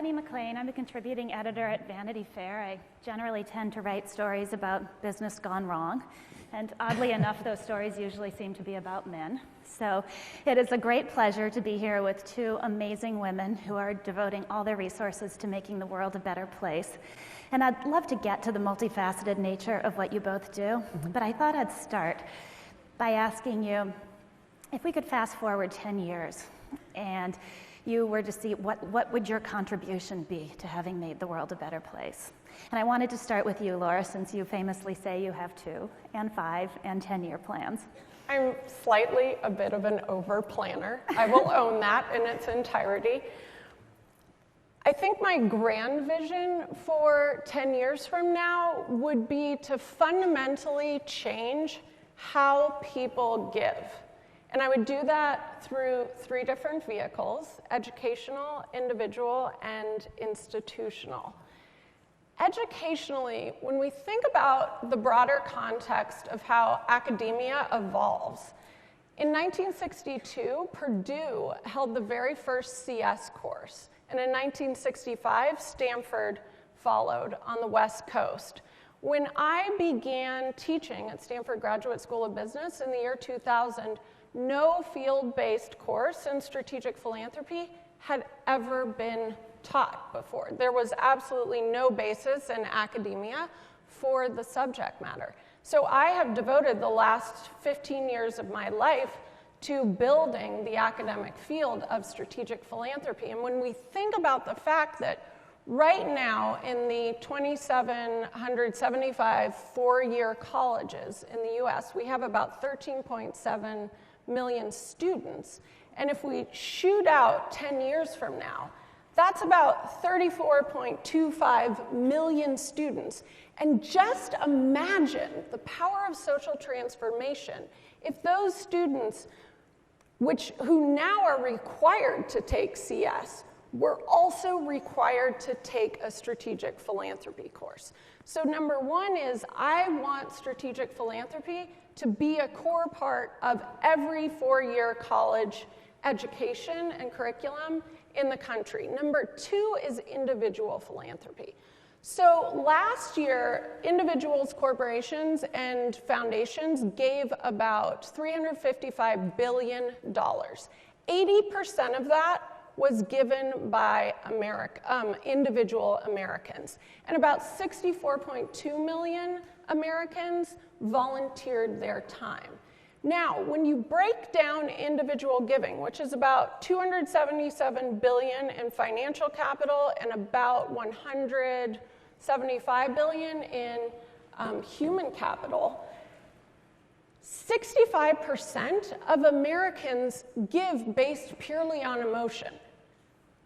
Annie McLean. I'm a contributing editor at Vanity Fair. I generally tend to write stories about business gone wrong, and oddly enough, those stories usually seem to be about men. So it is a great pleasure to be here with two amazing women who are devoting all their resources to making the world a better place. And I'd love to get to the multifaceted nature of what you both do, but I thought I'd start by asking you, if we could fast forward 10 years and you were to see what would your contribution be to having made the world a better place? And I wanted to start with you, Laura, since you famously say you have 2 and 5 and 10-year plans. I'm slightly a bit of an over-planner. I will own that in its entirety. I think my grand vision for 10 years from now would be to fundamentally change how people give. And I would do that through 3 different vehicles: educational, individual, and institutional. Educationally, when we think about the broader context of how academia evolves, in 1962, Purdue held the very first CS course, and in 1965, Stanford followed on the West Coast. When I began teaching at Stanford Graduate School of Business in the year 2000, no field-based course in strategic philanthropy had ever been taught before. There was absolutely no basis in academia for the subject matter. So I have devoted the last 15 years of my life to building the academic field of strategic philanthropy. And when we think about the fact that right now in the 2,775 four-year colleges in the US, we have about 13.7 million students. And if we shoot out 10 years from now, that's about 34.25 million students. And just imagine the power of social transformation if those students, who now are required to take CS, were also required to take a strategic philanthropy course. So number one is I want strategic philanthropy to be a core part of every four-year college education and curriculum in the country. Number two is individual philanthropy. So last year, individuals, corporations, and foundations gave about $355 billion. 80% of that was given by individual Americans. And about 64.2 million Americans volunteered their time. Now, when you break down individual giving, which is about $277 billion in financial capital and about $175 billion in human capital, 65% of Americans give based purely on emotion.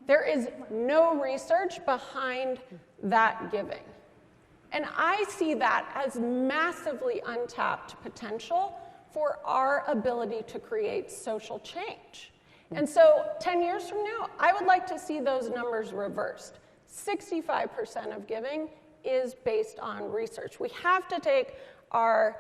There is no research behind that giving. And I see that as massively untapped potential for our ability to create social change. And so 10 years from now, I would like to see those numbers reversed. 65% of giving is based on research. We have to take our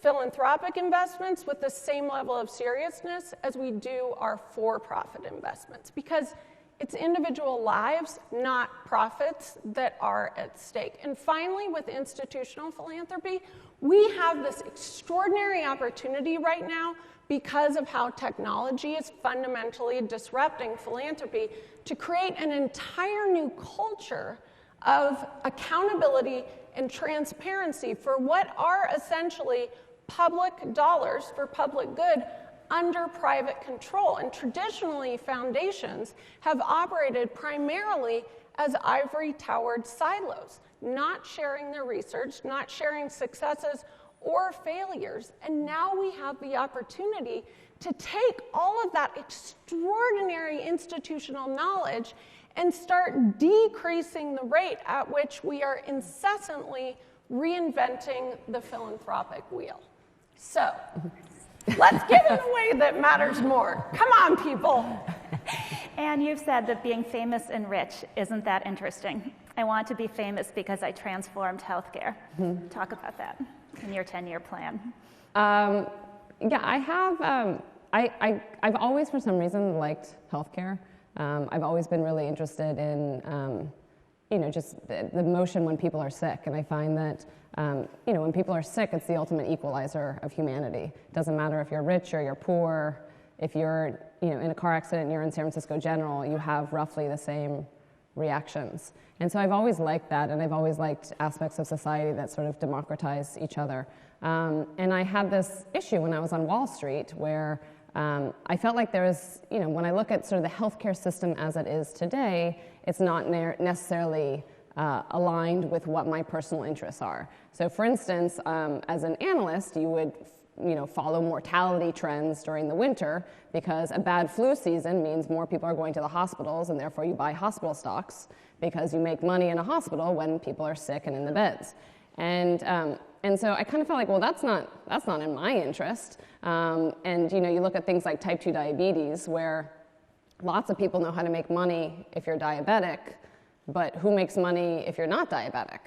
philanthropic investments with the same level of seriousness as we do our for-profit investments, because it's individual lives, not profits, that are at stake. And finally, with institutional philanthropy, we have this extraordinary opportunity right now, because of how technology is fundamentally disrupting philanthropy, to create an entire new culture of accountability and transparency for what are essentially public dollars for public good under private control. And traditionally, foundations have operated primarily as ivory-towered silos, not sharing their research, not sharing successes or failures. And now we have the opportunity to take all of that extraordinary institutional knowledge and start decreasing the rate at which we are incessantly reinventing the philanthropic wheel. So, let's give in a way that matters more. Come on, people. And you've said that being famous and rich isn't that interesting. I want to be famous because I transformed healthcare. Talk about that in your 10-year plan. Yeah, I have. I've always, for some reason, liked healthcare. I've always been really interested in, just the motion when people are sick. And I find that, when people are sick, it's the ultimate equalizer of humanity. It doesn't matter if you're rich or you're poor. If you're, in a car accident and you're in San Francisco General, you have roughly the same reactions. And so I've always liked that, and I've always liked aspects of society that sort of democratize each other. And I had this issue when I was on Wall Street where I felt like there was, when I look at sort of the healthcare system as it is today, it's not necessarily aligned with what my personal interests are. So for instance, as an analyst, you would follow mortality trends during the winter because a bad flu season means more people are going to the hospitals, and therefore you buy hospital stocks because you make money in a hospital when people are sick and in the beds. And so I kind of felt like, well, that's not in my interest. And you look at things like type 2 diabetes, where lots of people know how to make money if you're diabetic, but who makes money if you're not diabetic?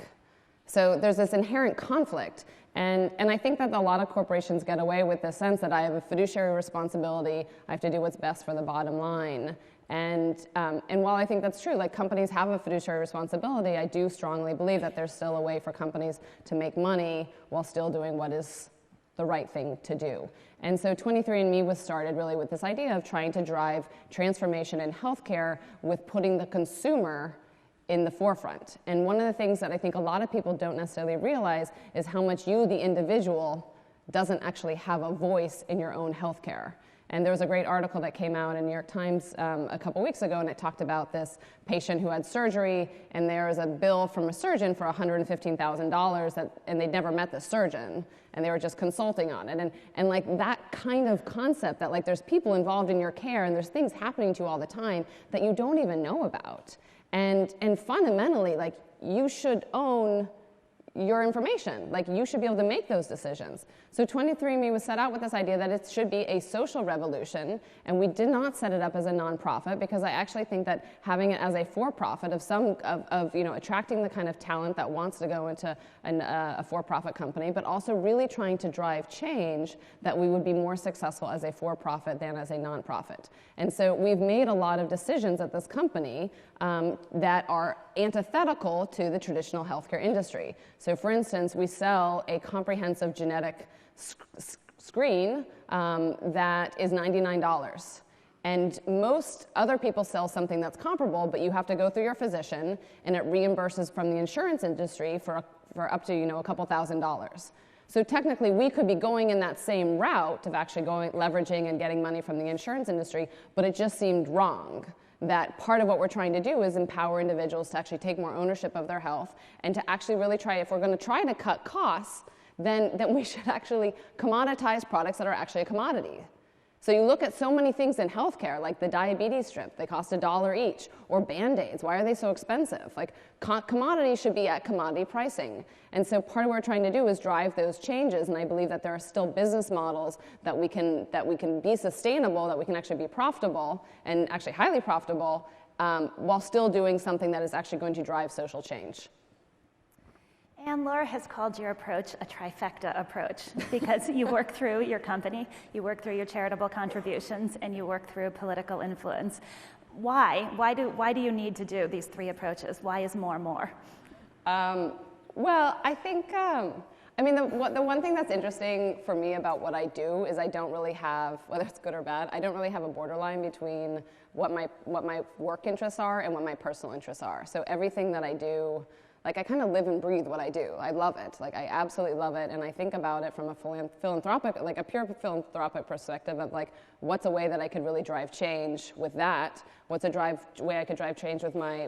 So there's this inherent conflict. And I think that a lot of corporations get away with the sense that I have a fiduciary responsibility, I have to do what's best for the bottom line. And while I think that's true, like companies have a fiduciary responsibility, I do strongly believe that there's still a way for companies to make money while still doing what is the right thing to do. And so 23andMe was started really with this idea of trying to drive transformation in healthcare with putting the consumer in the forefront. And one of the things that I think a lot of people don't necessarily realize is how much you, the individual, doesn't actually have a voice in your own healthcare. And there was a great article that came out in New York Times a couple weeks ago, and it talked about this patient who had surgery, and there was a bill from a surgeon for $115,000 and they'd never met the surgeon, and they were just consulting on it. And like that kind of concept that like there's people involved in your care and there's things happening to you all the time that you don't even know about. And fundamentally, like you should own your information. Like you should be able to make those decisions. So 23andMe was set out with this idea that it should be a social revolution, and we did not set it up as a nonprofit because I actually think that having it as a for-profit of attracting the kind of talent that wants to go into a for-profit company, but also really trying to drive change, that we would be more successful as a for-profit than as a nonprofit. And so we've made a lot of decisions at this company that are antithetical to the traditional healthcare industry. So for instance, we sell a comprehensive genetic screen that is $99. And most other people sell something that's comparable, but you have to go through your physician, and it reimburses from the insurance industry for up to a couple $1,000s. So technically, we could be going in that same route of actually leveraging and getting money from the insurance industry, but it just seemed wrong. That part of what we're trying to do is empower individuals to actually take more ownership of their health and to actually really try, if we're going to try to cut costs, then we should actually commoditize products that are actually a commodity. So you look at so many things in healthcare, like the diabetes strip, they cost $1 each, or Band-Aids, why are they so expensive? Like commodities should be at commodity pricing. And so part of what we're trying to do is drive those changes, and I believe that there are still business models that we can be sustainable, that we can actually be profitable, and actually highly profitable, while still doing something that is actually going to drive social change. And Laura has called your approach a trifecta approach because you work through your company, you work through your charitable contributions, and you work through political influence. Why? Why do you need to do these three approaches? Why is more more? Well, I think, the one thing that's interesting for me about what I do is I don't really have, whether it's good or bad, I don't really have a borderline between what my work interests are and what my personal interests are. So everything that I do, like I kind of live and breathe what I do. I love it. Like I absolutely love it, and I think about it from a philanthropic, like a pure philanthropic perspective of like, what's a way that I could really drive change with that? What's a way I could drive change with the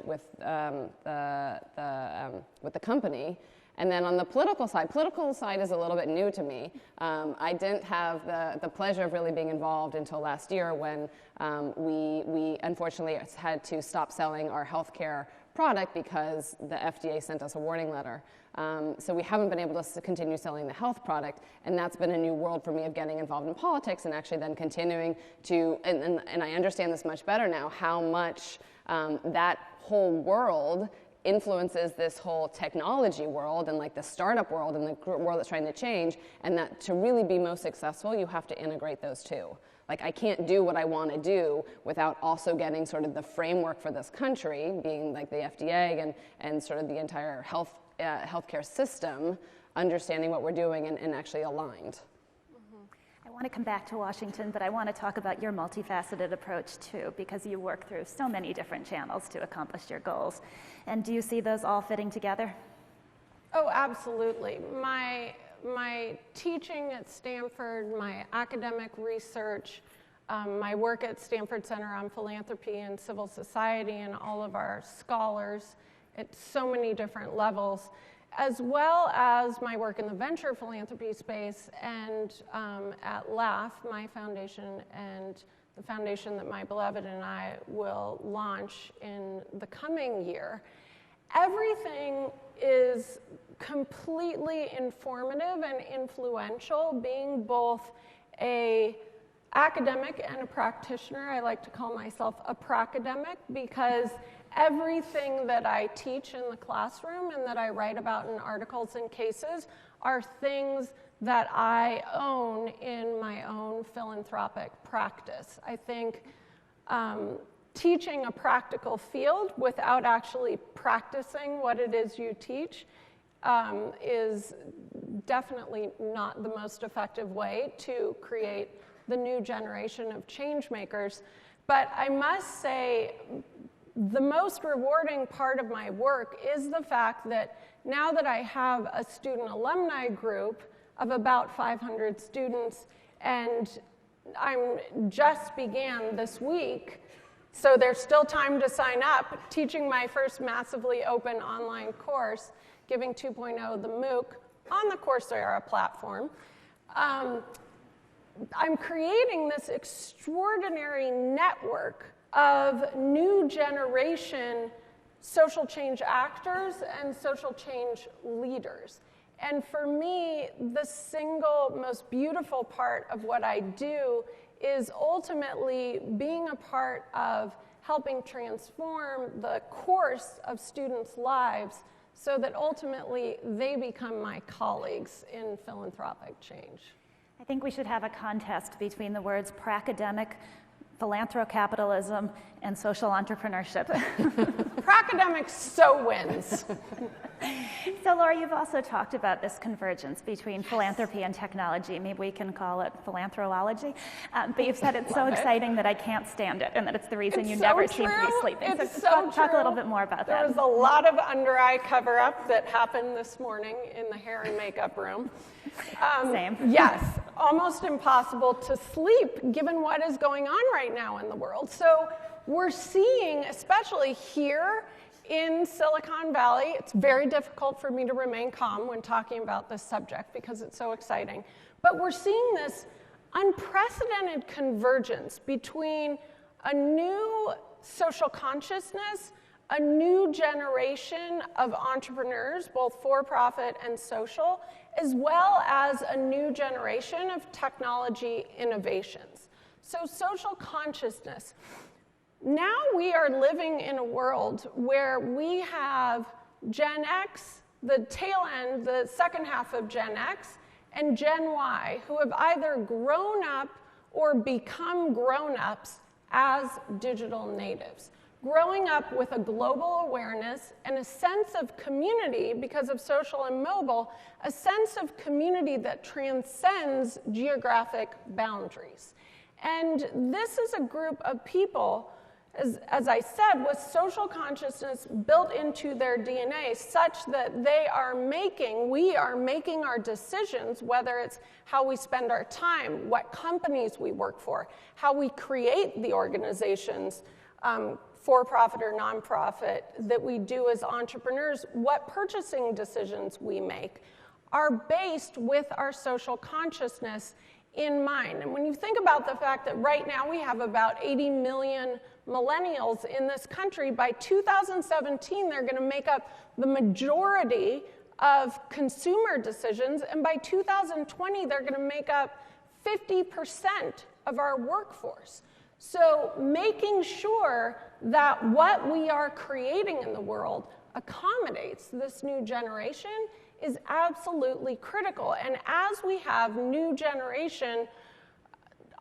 company? And then on the political side is a little bit new to me. I didn't have the pleasure of really being involved until last year when we unfortunately had to stop selling our healthcare product because the FDA sent us a warning letter. So we haven't been able to continue selling the health product, and that's been a new world for me of getting involved in politics and actually then continuing to, and I understand this much better now, how much that whole world influences this whole technology world and like the startup world and the world that's trying to change, and that to really be most successful, you have to integrate those two. Like, I can't do what I want to do without also getting sort of the framework for this country, being like the FDA and sort of the entire healthcare system, understanding what we're doing and actually aligned. I want to come back to Washington, but I want to talk about your multifaceted approach too, because you work through so many different channels to accomplish your goals. And do you see those all fitting together? Oh, absolutely. My teaching at Stanford, my academic research, my work at Stanford Center on Philanthropy and Civil Society, and all of our scholars at so many different levels, as well as my work in the venture philanthropy space and at LAF, my foundation, and the foundation that my beloved and I will launch in the coming year. Everything is completely informative and influential, being both an academic and a practitioner. I like to call myself a pracademic because everything that I teach in the classroom and that I write about in articles and cases are things that I own in my own philanthropic practice. I think teaching a practical field without actually practicing what it is you teach is definitely not the most effective way to create the new generation of change makers. But I must say, the most rewarding part of my work is the fact that now that I have a student alumni group of about 500 students, and I'm just began this week, so there's still time to sign up, teaching my first massively open online course, Giving 2.0, the MOOC, on the Coursera platform. I'm creating this extraordinary network of new generation social change actors and social change leaders. And for me, the single most beautiful part of what I do is ultimately being a part of helping transform the course of students' lives so that ultimately they become my colleagues in philanthropic change. I think we should have a contest between the words pracademic, philanthrocapitalism, and social entrepreneurship. Pracademic so wins. So Laura, you've also talked about this convergence between philanthropy and technology. Maybe we can call it philanthrology. But you've said it's so exciting that I can't stand it, and that it's the reason you never seem to be sleeping. So talk a little bit more about that. There was a lot of under-eye cover-up that happened this morning in the hair and makeup room. Same. Yes, almost impossible to sleep given what is going on right now in the world. So we're seeing, especially here in Silicon Valley, it's very difficult for me to remain calm when talking about this subject because it's so exciting, but we're seeing this unprecedented convergence between a new social consciousness, a new generation of entrepreneurs, both for-profit and social, as well as a new generation of technology innovations. So social consciousness. Now we are living in a world where we have Gen X, the tail end, the second half of Gen X, and Gen Y, who have either grown up or become grown-ups as digital natives. Growing up with a global awareness and a sense of community because of social and mobile, a sense of community that transcends geographic boundaries. And this is a group of people, as I said, with social consciousness built into their DNA such that we are making our decisions, whether it's how we spend our time, what companies we work for, how we create the organizations, for-profit or nonprofit, that we do as entrepreneurs, what purchasing decisions we make are based with our social consciousness in mind. And when you think about the fact that right now we have about 80 million millennials in this country, by 2017 they're going to make up the majority of consumer decisions, and by 2020 they're going to make up 50% of our workforce. So making sure that what we are creating in the world accommodates this new generation is absolutely critical. And as we have new generation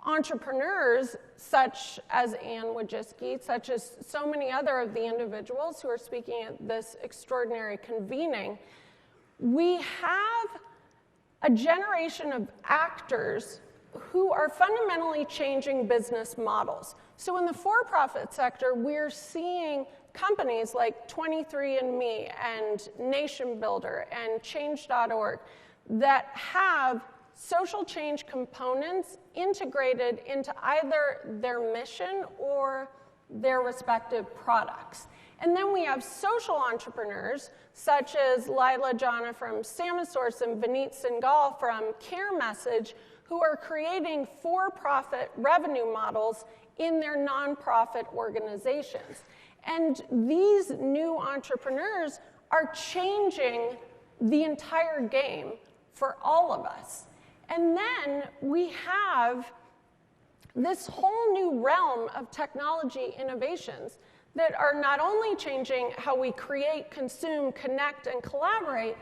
entrepreneurs such as Anne Wojcicki, such as so many other of the individuals who are speaking at this extraordinary convening, we have a generation of actors who are fundamentally changing business models. So in the for-profit sector, we're seeing companies like 23andMe and Nation Builder and Change.org that have social change components integrated into either their mission or their respective products. And then we have social entrepreneurs such as Lila Jana from Samasource and Vineet Singhal from Care Message, who are creating for-profit revenue models in their nonprofit organizations. And these new entrepreneurs are changing the entire game for all of us. And then we have this whole new realm of technology innovations that are not only changing how we create, consume, connect, and collaborate,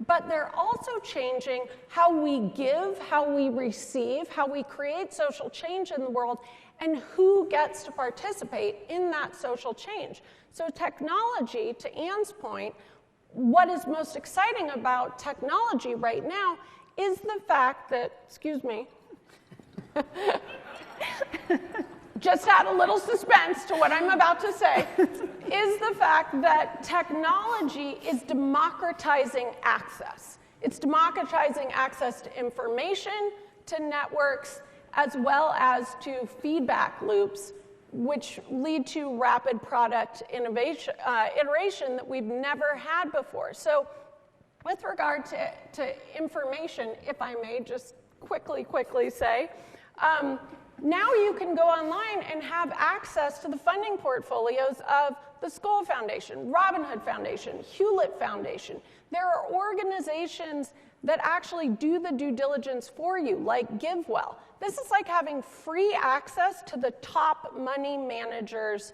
but they're also changing how we give, how we receive, how we create social change in the world, and who gets to participate in that social change. So technology, to Anne's point, what is most exciting about technology right now is the fact that, excuse me, just add a little suspense to what I'm about to say, is the fact that technology is democratizing access. It's democratizing access to information, to networks, as well as to feedback loops, which lead to rapid product innovation, iteration that we've never had before. So with regard to information, if I may just quickly say, now you can go online and have access to the funding portfolios of the Skoll Foundation, Robin Hood Foundation, Hewlett Foundation. There are organizations that actually do the due diligence for you, like GiveWell. This is like having free access to the top money managers'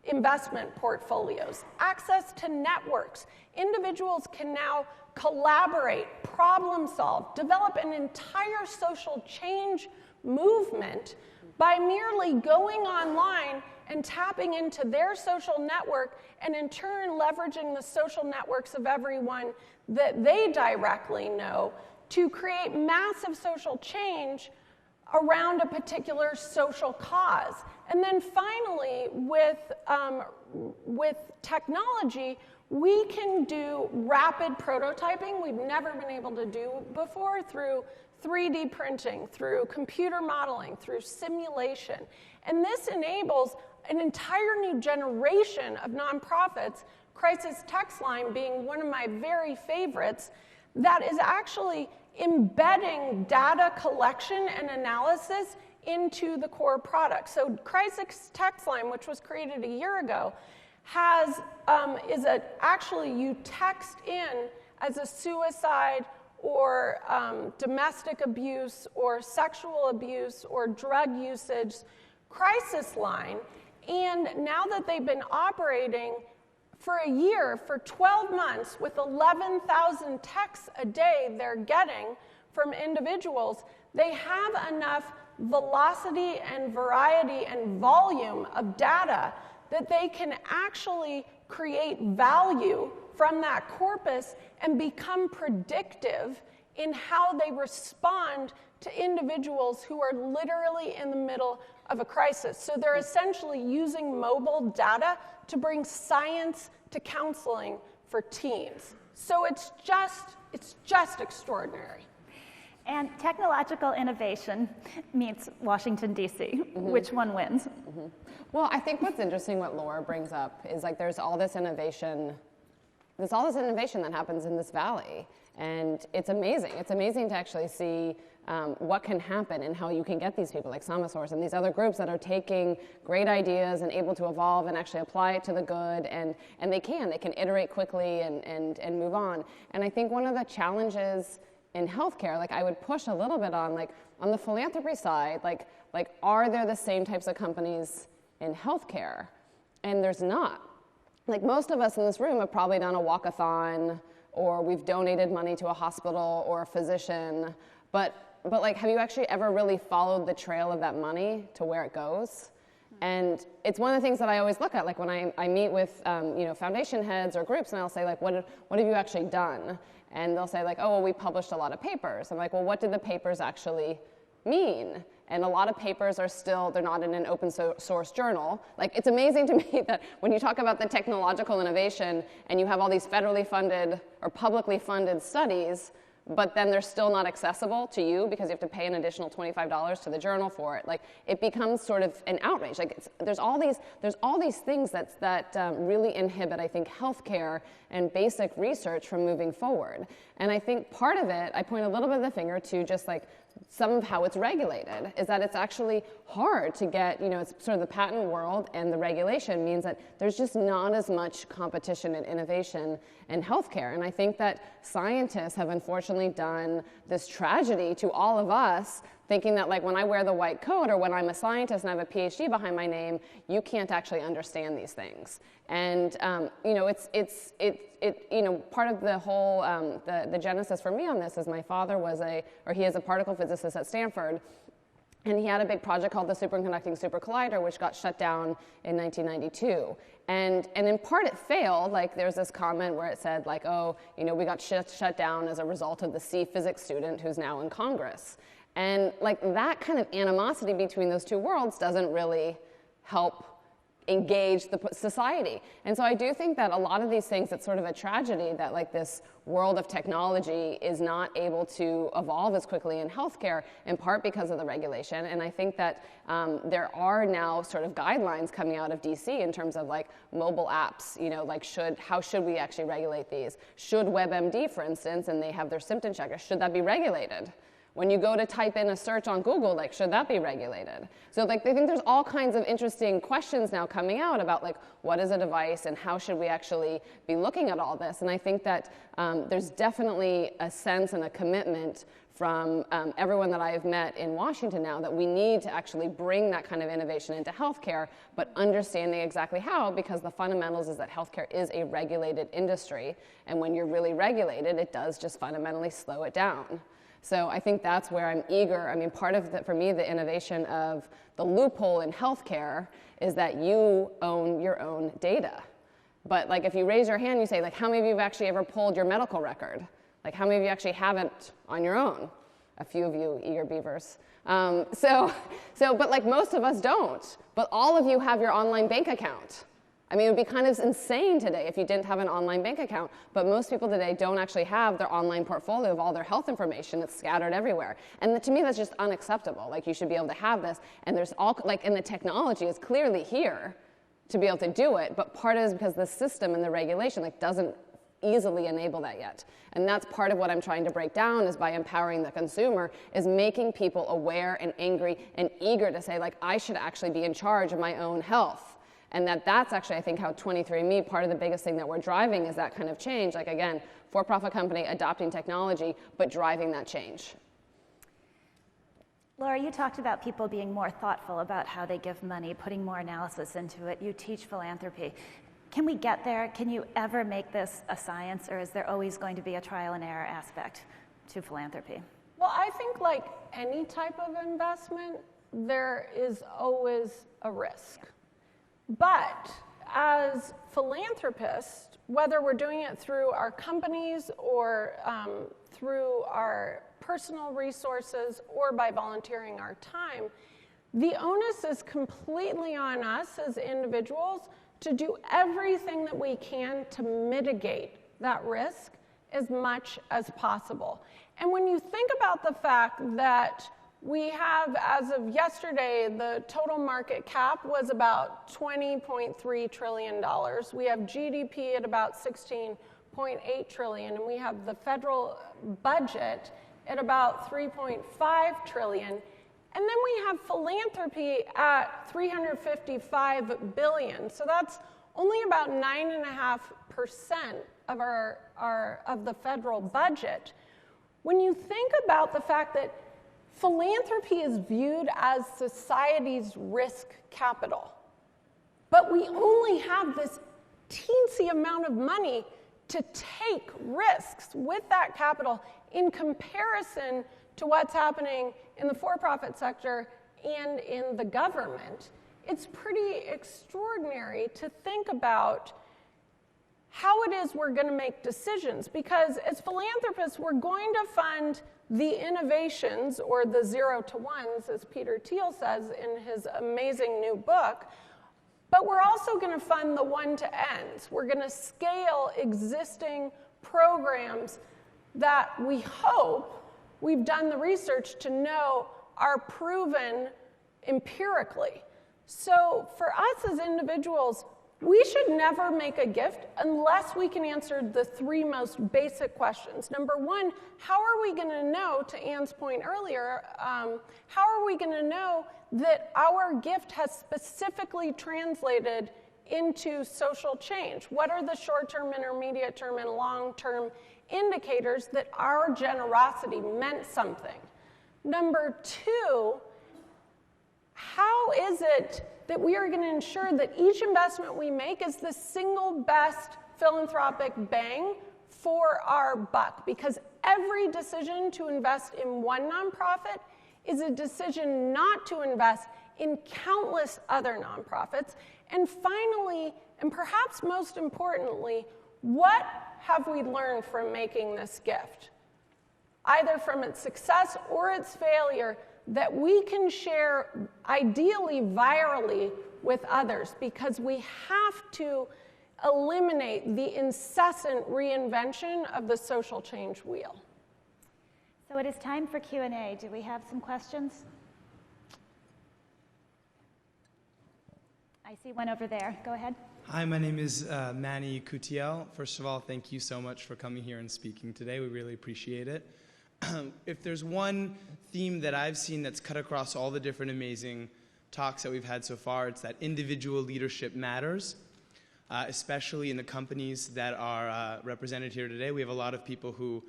investment portfolios, access to networks. Individuals can now collaborate, problem solve, develop an entire social change movement by merely going online and tapping into their social network, and in turn leveraging the social networks of everyone that they directly know to create massive social change around a particular social cause. And then finally, with technology, we can do rapid prototyping we've never been able to do before through 3D printing, through computer modeling, through simulation. And this enables an entire new generation of nonprofits, Crisis Text Line being one of my very favorites, that is actually embedding data collection and analysis into the core product. So Crisis Text Line, which was created a year ago, actually you text in as a suicide or domestic abuse or sexual abuse or drug usage crisis line. And now that they've been operating for a year, for 12 months, with 11,000 texts a day they're getting from individuals, they have enough velocity and variety and volume of data that they can actually create value from that corpus and become predictive in how they respond to individuals who are literally in the middle of a crisis. So they're essentially using mobile data to bring science to counseling for teens. So it's just extraordinary. And technological innovation meets Washington, D.C. Which one wins? Well, I think what's interesting, what Laura brings up, is like there's all this innovation that happens in this valley. And it's amazing. It's amazing to actually see what can happen and how you can get these people like Samasource and these other groups that are taking great ideas and able to evolve and actually apply it to the good. And they can iterate quickly and move on. And I think one of the challenges in healthcare, like I would push a little bit on, like on the philanthropy side, like are there the same types of companies in healthcare? And there's not. Like most of us in this room have probably done a walkathon, or we've donated money to a hospital or a physician, but like, have you actually ever really followed the trail of that money to where it goes? And it's one of the things that I always look at, like when I meet with foundation heads or groups, and I'll say, like, what have you actually done? And they'll say, like, oh, well, we published a lot of papers. I'm like, well, what did the papers actually mean? And a lot of papers are still, they're not in an open source journal. Like, it's amazing to me that when you talk about the technological innovation and you have all these federally funded or publicly funded studies, but then they're still not accessible to you because you have to pay an additional $25 to the journal for it. Like, it becomes sort of an outrage. Like, there's all these things that really inhibit, I think, healthcare and basic research from moving forward. And I think part of it, I point a little bit of the finger to just like some of how it's regulated, is that it's actually hard to get, it's sort of the patent world, and the regulation means that there's just not as much competition and innovation in healthcare. And I think that scientists have unfortunately done this tragedy to all of us, thinking that, like, when I wear the white coat or when I'm a scientist and I have a PhD behind my name, you can't actually understand these things. And part of the whole the genesis for me on this is my father he is a particle physicist at Stanford, and he had a big project called the Superconducting Super Collider, which got shut down in 1992. And in part it failed. Like, there's this comment where it said, like, oh, we got shut down as a result of the C physics student who's now in Congress. And like, that kind of animosity between those two worlds doesn't really help engage the society. And so I do think that a lot of these things, it's sort of a tragedy that, like, this world of technology is not able to evolve as quickly in healthcare, in part because of the regulation. And I think that there are now sort of guidelines coming out of DC in terms of, like, mobile apps, like, how should we actually regulate these? Should WebMD, for instance, and they have their symptom checker, should that be regulated? When you go to type in a search on Google, like, should that be regulated? So, like, I think there's all kinds of interesting questions now coming out about, like, what is a device and how should we actually be looking at all this? And I think that there's definitely a sense and a commitment from everyone that I've met in Washington now that we need to actually bring that kind of innovation into healthcare, but understanding exactly how, because the fundamentals is that healthcare is a regulated industry, and when you're really regulated, it does just fundamentally slow it down. So I think that's where I'm eager. I mean, part of for me, the innovation of the loophole in healthcare is that you own your own data. But, like, if you raise your hand, you say, like, how many of you have actually ever pulled your medical record? Like, how many of you actually have it on your own? A few of you eager beavers. But, like, most of us don't. But all of you have your online bank account. I mean, it would be kind of insane today if you didn't have an online bank account, but most people today don't actually have their online portfolio of all their health information. It's scattered everywhere. And to me, that's just unacceptable. Like, you should be able to have this, and there's all, like, and the technology is clearly here to be able to do it, but part of it is because the system and the regulation, like, doesn't easily enable that yet. And that's part of what I'm trying to break down, is by empowering the consumer, is making people aware and angry and eager to say, like, I should actually be in charge of my own health. And that's actually, I think, how 23andMe, part of the biggest thing that we're driving is that kind of change. Like, again, for-profit company adopting technology, but driving that change. Laura, you talked about people being more thoughtful about how they give money, putting more analysis into it. You teach philanthropy. Can we get there? Can you ever make this a science, or is there always going to be a trial and error aspect to philanthropy? Well, I think, like any type of investment, there is always a risk. But as philanthropists, whether we're doing it through our companies or through our personal resources or by volunteering our time, the onus is completely on us as individuals to do everything that we can to mitigate that risk as much as possible. And when you think about the fact that we have, as of yesterday, the total market cap was about $20.3 trillion. We have GDP at about $16.8 trillion, and we have the federal budget at about $3.5 trillion. And then we have philanthropy at $355 billion. So that's only about 9.5% of the federal budget. When you think about the fact that philanthropy is viewed as society's risk capital, but we only have this teensy amount of money to take risks with that capital in comparison to what's happening in the for-profit sector and in the government, it's pretty extraordinary to think about how it is we're going to make decisions. Because as philanthropists, we're going to fund the innovations, or the 0 to 1s, as Peter Thiel says in his amazing new book, but we're also going to fund the 1 to Ns. We're going to scale existing programs that we hope we've done the research to know are proven empirically. So for us as individuals, we should never make a gift unless we can answer the 3 most basic questions. Number 1, how are we going to know, to Anne's point earlier, how are we going to know that our gift has specifically translated into social change? What are the short-term, intermediate-term, and long-term indicators that our generosity meant something? Number 2, how is it that we are going to ensure that each investment we make is the single best philanthropic bang for our buck? Because every decision to invest in one nonprofit is a decision not to invest in countless other nonprofits. And finally, and perhaps most importantly, what have we learned from making this gift? Either from its success or its failure, that we can share, ideally virally, with others, because we have to eliminate the incessant reinvention of the social change wheel. So it is time for Q&A. Do we have some questions? I see one over there. Go ahead. Hi, my name is Manny Kutiel. First of all, thank you so much for coming here and speaking today. We really appreciate it. If there's one theme that I've seen that's cut across all the different amazing talks that we've had so far, it's that individual leadership matters, especially in the companies that are represented here today. We have a lot of people who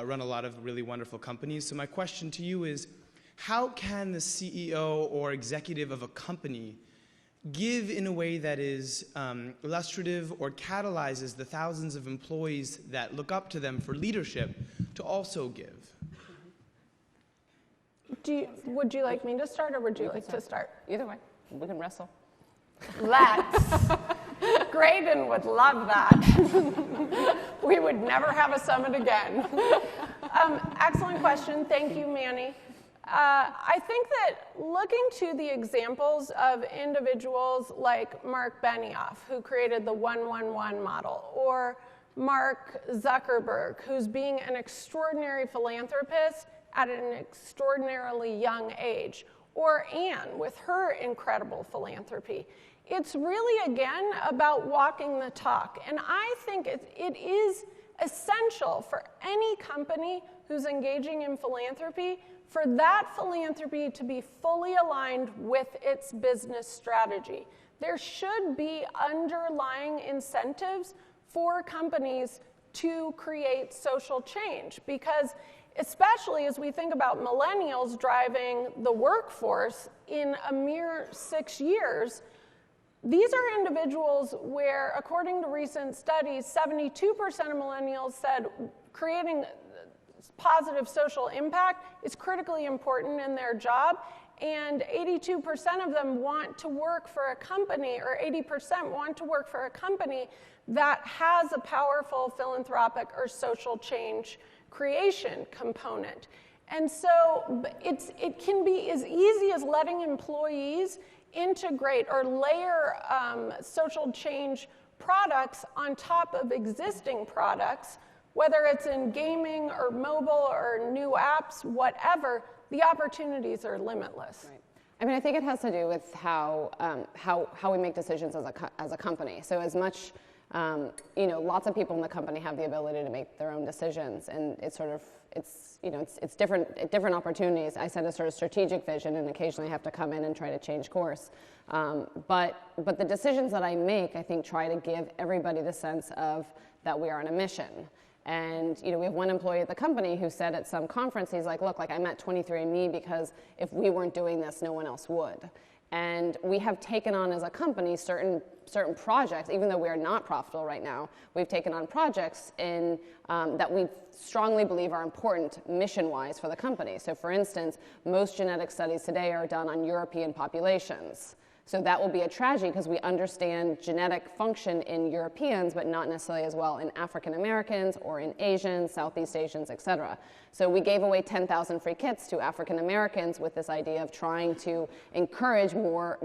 run a lot of really wonderful companies. So my question to you is, how can the CEO or executive of a company give in a way that is illustrative or catalyzes the thousands of employees that look up to them for leadership to also give? Would you like me to start, or would you like to start? Either way, we can wrestle. Let's. Graydon would love that. We would never have a summit again. Excellent question. Thank you, Manny. I think that looking to the examples of individuals like Mark Benioff, who created the 1-1-1 model, or Mark Zuckerberg, who's being an extraordinary philanthropist at an extraordinarily young age, or Anne with her incredible philanthropy. It's really, again, about walking the talk. And I think it is essential for any company who's engaging in philanthropy for that philanthropy to be fully aligned with its business strategy. There should be underlying incentives for companies to create social change, because especially as we think about millennials driving the workforce in a mere 6 years, these are individuals where, according to recent studies, 72% of millennials said creating positive social impact is critically important in their job, and 82% of them want to work for a company, or 80% want to work for a company that has a powerful philanthropic or social change creation component. And so it can be as easy as letting employees integrate or layer social change products on top of existing products, whether it's in gaming or mobile or new apps, whatever. The opportunities are limitless. Right. I mean, I think it has to do with how we make decisions as a company. So as much, lots of people in the company have the ability to make their own decisions, and it's different opportunities. I set a sort of strategic vision, and occasionally have to come in and try to change course. But the decisions that I make, I think, try to give everybody the sense of that we are on a mission. And we have one employee at the company who said at some conference, he's like, look, I'm at 23andMe because if we weren't doing this, no one else would. And we have taken on as a company certain projects, even though we are not profitable right now. We've taken on projects that we strongly believe are important mission-wise for the company. So for instance, most genetic studies today are done on European populations. So that will be a tragedy because we understand genetic function in Europeans, but not necessarily as well in African Americans or in Asians, Southeast Asians, et cetera. So we gave away 10,000 free kits to African Americans with this idea of trying to encourage more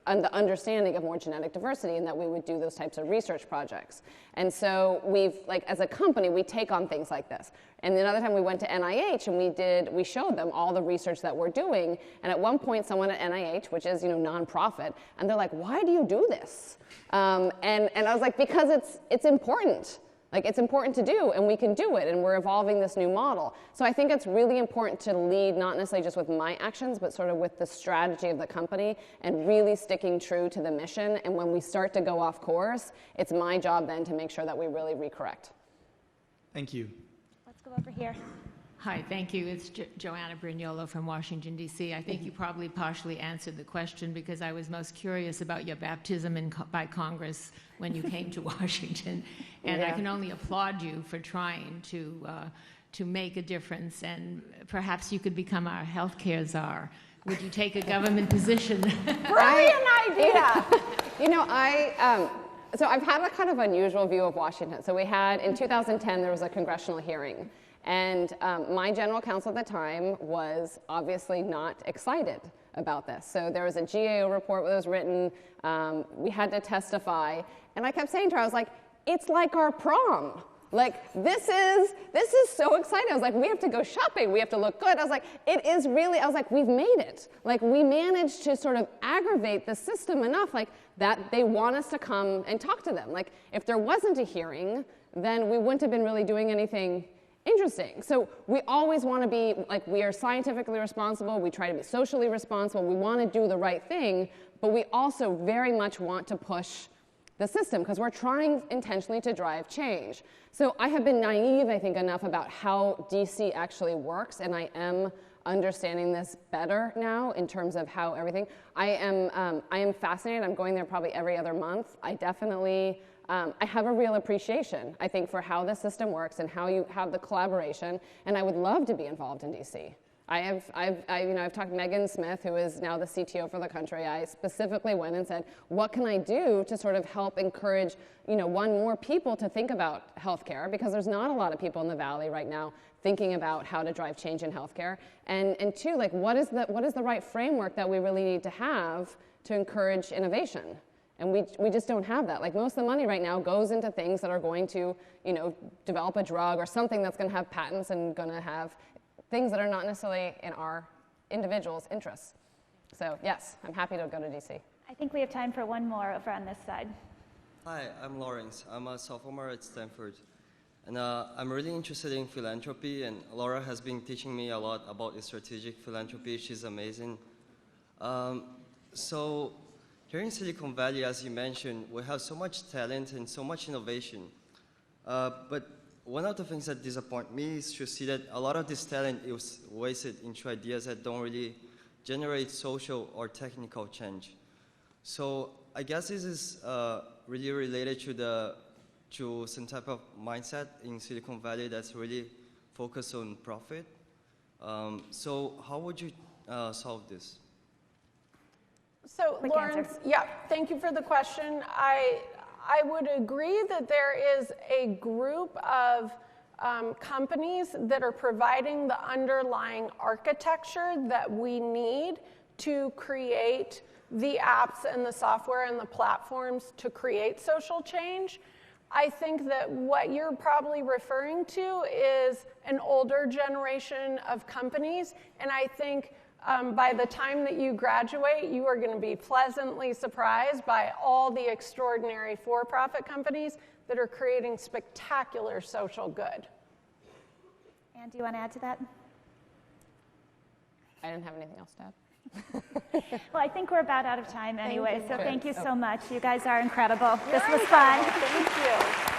the understanding of more genetic diversity, and that we would do those types of research projects. And so as a company, we take on things like this. And another time we went to NIH and we showed them all the research that we're doing. And at one point, someone at NIH, which is nonprofit, and they're like, "Why do you do this?" And I was like, "Because it's important. Like, it's important to do, and we can do it, and we're evolving this new model." So I think it's really important to lead not necessarily just with my actions, but sort of with the strategy of the company and really sticking true to the mission. And when we start to go off course, it's my job then to make sure that we really recorrect. Thank you. Let's go over here. Hi, thank you. It's Joanna Brignolo from Washington, D.C. I think you probably partially answered the question because I was most curious about your baptism by Congress when you came to Washington. And I can only applaud you for trying to make a difference. And perhaps you could become our healthcare czar. Would you take a government position? Brilliant idea! So I've had a kind of unusual view of Washington. So we had, in 2010, there was a congressional hearing. And my general counsel at the time was obviously not excited about this. So there was a GAO report that was written. We had to testify. And I kept saying to her, I was like, "It's like our prom. Like, this is so exciting." I was like, "We have to go shopping. We have to look good." I was like, "It is really," I was like, "We've made it. Like, we managed to sort of aggravate the system enough like that they want us to come and talk to them. Like, if there wasn't a hearing, then we wouldn't have been really doing anything interesting." So we always want to be, like, we are scientifically responsible, we try to be socially responsible, we want to do the right thing, but we also very much want to push the system because we're trying intentionally to drive change. So I have been naive, I think, enough about how DC actually works, and I am understanding this better now in terms of how everything. I am fascinated. I'm going there probably every other month. I definitely I have a real appreciation, I think, for how the system works and how you have the collaboration, and I would love to be involved in DC. I've talked to Megan Smith, who is now the CTO for the country. I specifically went and said, what can I do to sort of help encourage, more people to think about healthcare, because there's not a lot of people in the Valley right now thinking about how to drive change in healthcare, and two, like, what is the right framework that we really need to have to encourage innovation? And we just don't have that. Like, most of the money right now goes into things that are going to, develop a drug or something that's going to have patents and going to have things that are not necessarily in our individuals' interests. So yes, I'm happy to go to DC. I think we have time for one more over on this side. Hi, I'm Lawrence. I'm a sophomore at Stanford. And I'm really interested in philanthropy, and Laura has been teaching me a lot about strategic philanthropy. She's amazing. So here in Silicon Valley, as you mentioned, we have so much talent and so much innovation. But one of the things that disappoint me is to see that a lot of this talent is wasted into ideas that don't really generate social or technical change. So I guess this is really related to some type of mindset in Silicon Valley that's really focused on profit. So how would you solve this? So Lawrence, yeah, thank you for the question. I would agree that there is a group of companies that are providing the underlying architecture that we need to create the apps and the software and the platforms to create social change. I think that what you're probably referring to is an older generation of companies, and I think by the time that you graduate, you are going to be pleasantly surprised by all the extraordinary for-profit companies that are creating spectacular social good. Anne, do you want to add to that? I didn't have anything else to add. Well, I think we're about out of time anyway, so thank you so much. You guys are incredible. This was fun. Thank you.